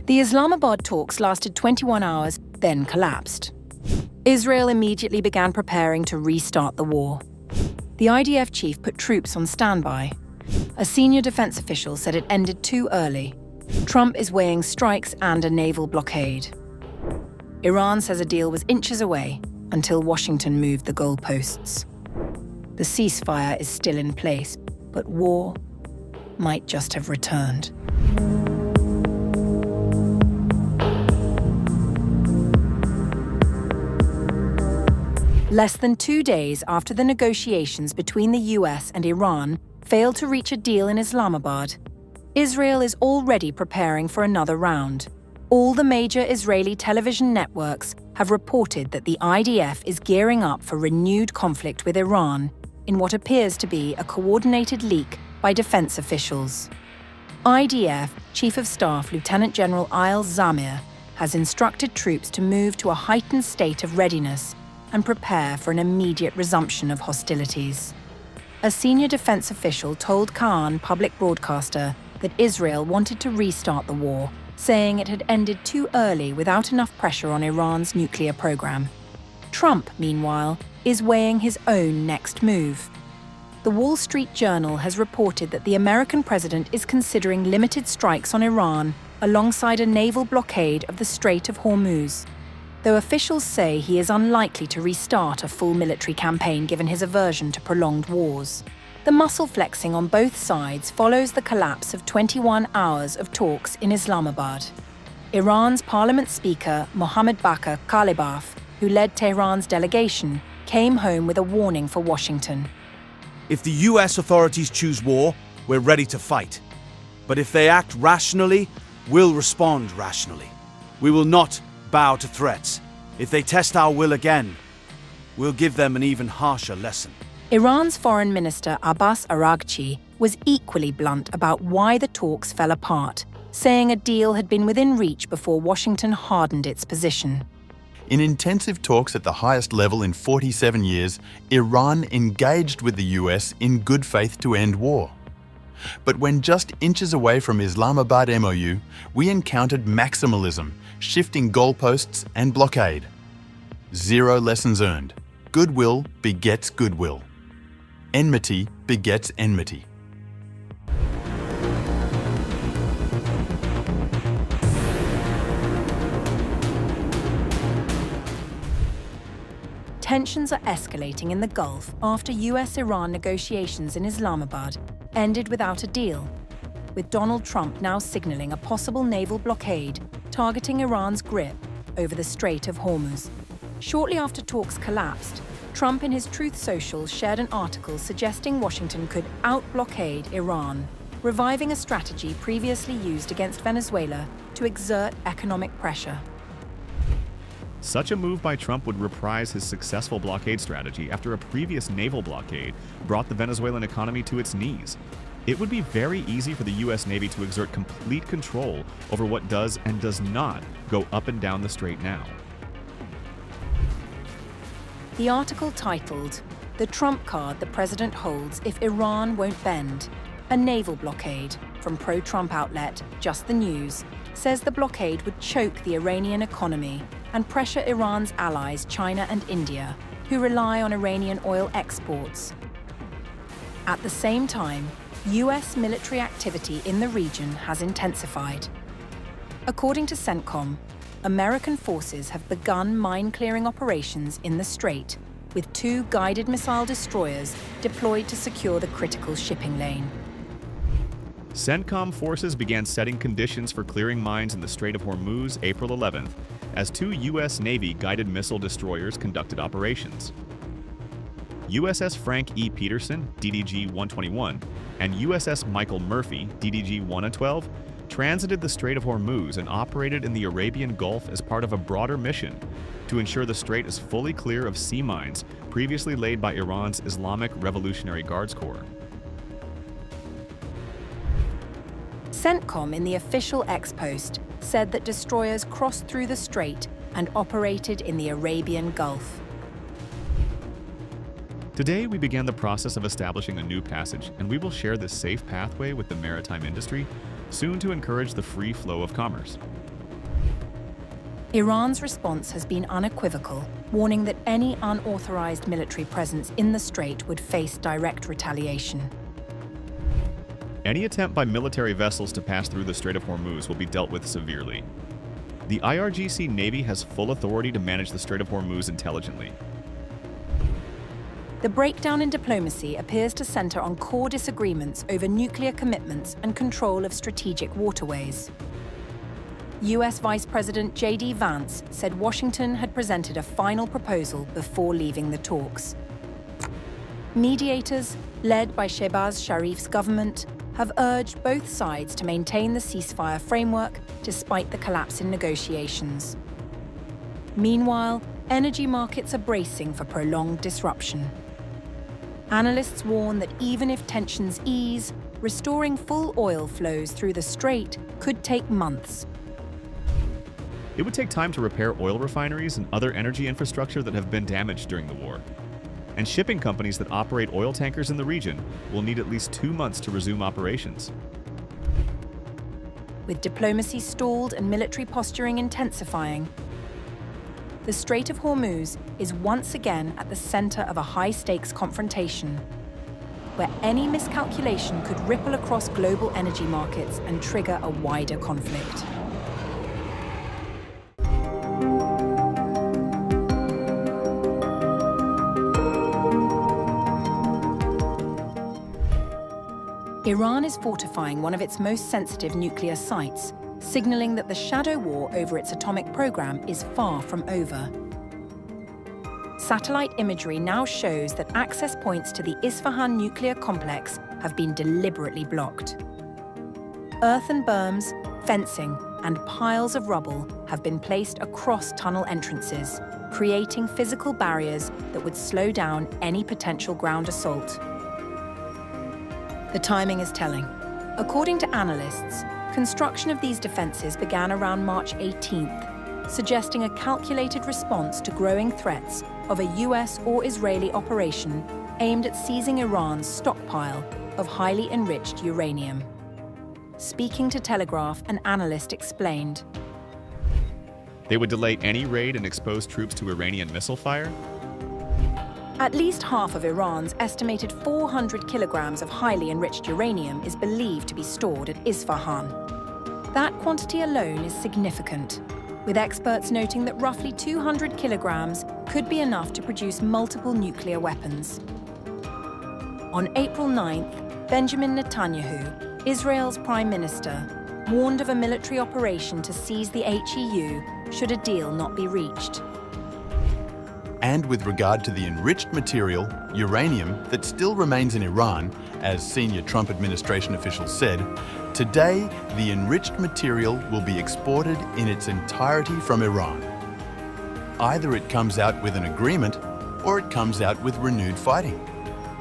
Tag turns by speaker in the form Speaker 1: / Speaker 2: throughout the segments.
Speaker 1: The Islamabad talks lasted 21 hours, then collapsed. Israel immediately began preparing to restart the war. The IDF chief put troops on standby. A senior defense official said it ended too early. Trump is weighing strikes and a naval blockade. Iran says a deal was inches away until Washington moved the goalposts. The ceasefire is still in place, but war might just have returned. Less than 2 days after the negotiations between the US and Iran failed to reach a deal in Islamabad, Israel is already preparing for another round. All the major Israeli television networks have reported that the IDF is gearing up for renewed conflict with Iran in what appears to be a coordinated leak by defense officials. IDF Chief of Staff Lieutenant General Eyal Zamir has instructed troops to move to a heightened state of readiness and prepare for an immediate resumption of hostilities. A senior defense official told Khan public broadcaster that Israel wanted to restart the war, saying it had ended too early without enough pressure on Iran's nuclear program. Trump, meanwhile, is weighing his own next move. The Wall Street Journal has reported that the American president is considering limited strikes on Iran alongside a naval blockade of the Strait of Hormuz, though officials say he is unlikely to restart a full military campaign given his aversion to prolonged wars. The muscle flexing on both sides follows the collapse of 21 hours of talks in Islamabad. Iran's parliament speaker, Mohammad Baqer Qalibaf, who led Tehran's delegation, came home with a warning for Washington.
Speaker 2: If the US authorities choose war, we're ready to fight. But if they act rationally, we'll respond rationally. We will not bow to threats. If they test our will again, we'll give them an even harsher lesson.
Speaker 1: Iran's Foreign Minister Abbas Araghchi was equally blunt about why the talks fell apart, saying a deal had been within reach before Washington hardened its position.
Speaker 3: In intensive talks at the highest level in 47 years, Iran engaged with the US in good faith to end war. But when just inches away from Islamabad MOU, we encountered maximalism, shifting goalposts and blockade. Zero lessons earned. Goodwill begets goodwill. Enmity begets enmity.
Speaker 1: Tensions are escalating in the Gulf after US-Iran negotiations in Islamabad ended without a deal, with Donald Trump now signaling a possible naval blockade targeting Iran's grip over the Strait of Hormuz. Shortly after talks collapsed, Trump in his Truth Social shared an article suggesting Washington could out-blockade Iran, reviving a strategy previously used against Venezuela to exert economic pressure.
Speaker 4: Such a move by Trump would reprise his successful blockade strategy after a previous naval blockade brought the Venezuelan economy to its knees. It would be very easy for the U.S. Navy to exert complete control over what does and does not go up and down the strait now.
Speaker 1: The article titled, "The Trump Card the President Holds If Iran Won't Bend," a naval blockade, from pro-Trump outlet Just the News, says the blockade would choke the Iranian economy and pressure Iran's allies China and India, who rely on Iranian oil exports. At the same time, US military activity in the region has intensified. According to CENTCOM, American forces have begun mine-clearing operations in the strait, with 2 guided missile destroyers deployed to secure the critical shipping lane.
Speaker 4: CENTCOM forces began setting conditions for clearing mines in the Strait of Hormuz April 11th, as 2 U.S. Navy guided missile destroyers conducted operations. USS Frank E. Peterson, DDG-121, and USS Michael Murphy, DDG-112, transited the Strait of Hormuz and operated in the Arabian Gulf as part of a broader mission to ensure the strait is fully clear of sea mines previously laid by Iran's Islamic Revolutionary Guards Corps.
Speaker 1: CENTCOM in the official X post said that destroyers crossed through the strait and operated in the Arabian Gulf.
Speaker 4: Today, we began the process of establishing a new passage, and we will share this safe pathway with the maritime industry, soon to encourage the free flow of commerce.
Speaker 1: Iran's response has been unequivocal, warning that any unauthorized military presence in the strait would face direct retaliation.
Speaker 4: Any attempt by military vessels to pass through the Strait of Hormuz will be dealt with severely. The IRGC Navy has full authority to manage the Strait of Hormuz intelligently.
Speaker 1: The breakdown in diplomacy appears to center on core disagreements over nuclear commitments and control of strategic waterways. US Vice President J.D. Vance said Washington had presented a final proposal before leaving the talks. Mediators, led by Shehbaz Sharif's government, have urged both sides to maintain the ceasefire framework despite the collapse in negotiations. Meanwhile, energy markets are bracing for prolonged disruption. Analysts warn that even if tensions ease, restoring full oil flows through the strait could take months.
Speaker 4: It would take time to repair oil refineries and other energy infrastructure that have been damaged during the war. And shipping companies that operate oil tankers in the region will need at least 2 months to resume operations.
Speaker 1: With diplomacy stalled and military posturing intensifying, the Strait of Hormuz is once again at the center of a high-stakes confrontation, where any miscalculation could ripple across global energy markets and trigger a wider conflict. Iran is fortifying one of its most sensitive nuclear sites, signaling that the shadow war over its atomic program is far from over. Satellite imagery now shows that access points to the Isfahan nuclear complex have been deliberately blocked. Earthen berms, fencing, and piles of rubble have been placed across tunnel entrances, creating physical barriers that would slow down any potential ground assault. The timing is telling. According to analysts, construction of these defenses began around March 18th, suggesting a calculated response to growing threats of a US or Israeli operation aimed at seizing Iran's stockpile of highly enriched uranium. Speaking to Telegraph, an analyst explained,
Speaker 4: They would delay any raid and expose troops to Iranian missile fire?
Speaker 1: At least half of Iran's estimated 400 kilograms of highly enriched uranium is believed to be stored at Isfahan. That quantity alone is significant, with experts noting that roughly 200 kilograms could be enough to produce multiple nuclear weapons. On April 9th, Benjamin Netanyahu, Israel's prime minister, warned of a military operation to seize the HEU should a deal not be reached.
Speaker 3: And with regard to the enriched material, uranium, that still remains in Iran, as senior Trump administration officials said, today the enriched material will be exported in its entirety from Iran. Either it comes out with an agreement, or it comes out with renewed fighting.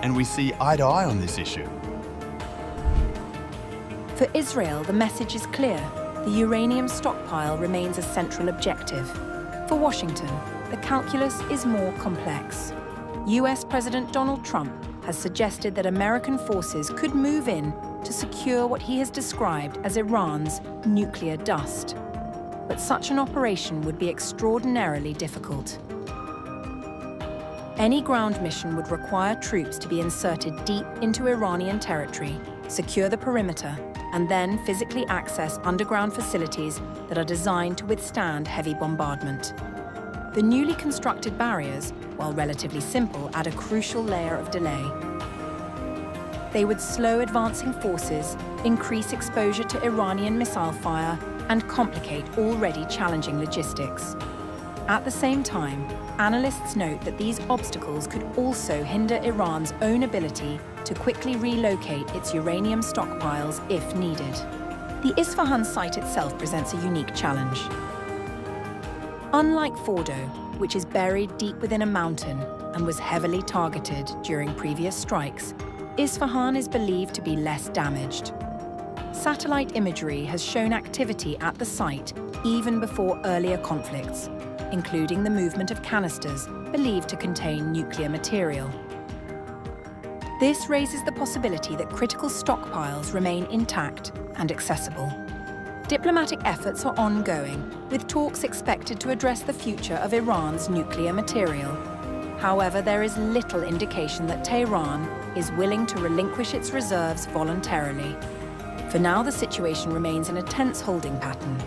Speaker 3: And we see eye to eye on this issue.
Speaker 1: For Israel, the message is clear. The uranium stockpile remains a central objective. For Washington, the calculus is more complex. US President Donald Trump has suggested that American forces could move in to secure what he has described as Iran's nuclear dust. But such an operation would be extraordinarily difficult. Any ground mission would require troops to be inserted deep into Iranian territory, secure the perimeter, and then physically access underground facilities that are designed to withstand heavy bombardment. The newly constructed barriers, while relatively simple, add a crucial layer of delay. They would slow advancing forces, increase exposure to Iranian missile fire, and complicate already challenging logistics. At the same time, analysts note that these obstacles could also hinder Iran's own ability to quickly relocate its uranium stockpiles if needed. The Isfahan site itself presents a unique challenge. Unlike Fordo, which is buried deep within a mountain and was heavily targeted during previous strikes, Isfahan is believed to be less damaged. Satellite imagery has shown activity at the site even before earlier conflicts, including the movement of canisters believed to contain nuclear material. This raises the possibility that critical stockpiles remain intact and accessible. Diplomatic efforts are ongoing, with talks expected to address the future of Iran's nuclear material. However, there is little indication that Tehran is willing to relinquish its reserves voluntarily. For now, the situation remains in a tense holding pattern.